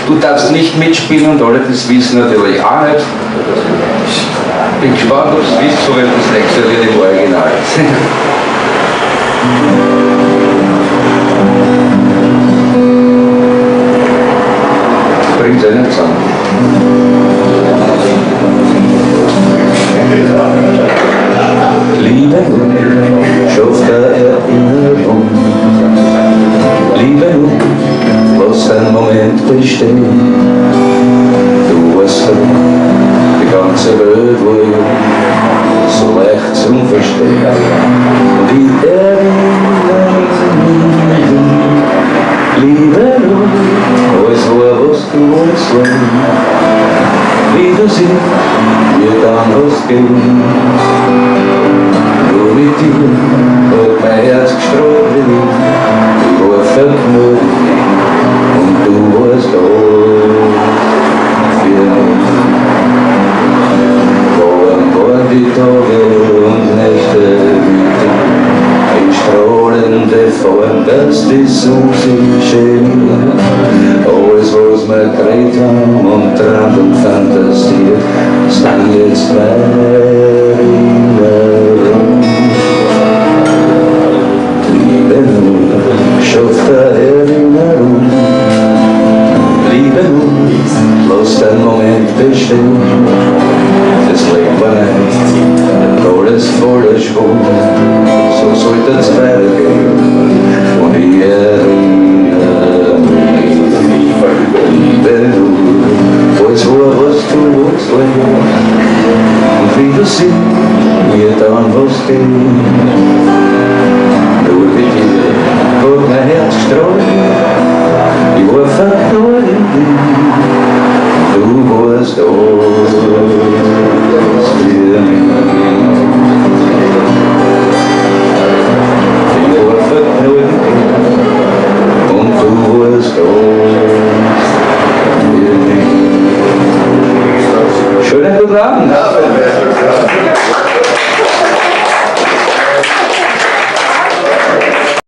Du darfst nicht mitspielen und alle das wissen natürlich auch nicht. Bin gespannt, ob du es wisst, so wird das nächste wird im Original. Bringt es nicht zusammen. Liebe schafft eine Erinnerung. Liebe lass den Moment bestehen. Du weißt die ganze Welt, wo ich so leicht zum Verstehen. Und ich erinnere mich, Liebe alles war, was du wolltest, wie du sie mir dann hast gegeben. Nur mit dir hat mein Herz gestrahlt wie Licht. Ich war verknallt und du warst da für mich. Warm waren die Tage und Nächte mit dir, in strahlende Form, dass die Sonne schien. Alles, was wir geredet haben und träumt und fantasiert, sind jetzt meine Erinnerung. Liebe schafft eine Erinnerung. Liebe lass den Moment bestehen. Das Leben war nicht alles voller Schwung. So sollte es weitergehen. Und ich erinnere mich. Liebe alles war, was du wolltest, und wie du sie mir dann was gegeben. Nur mit dir hat mein Herz gestrahlt. Ich war verknallt in dich. Du warst alles für mich. Ich war verknallt in dich. Und du warst alles für mich. Schönen guten Abend.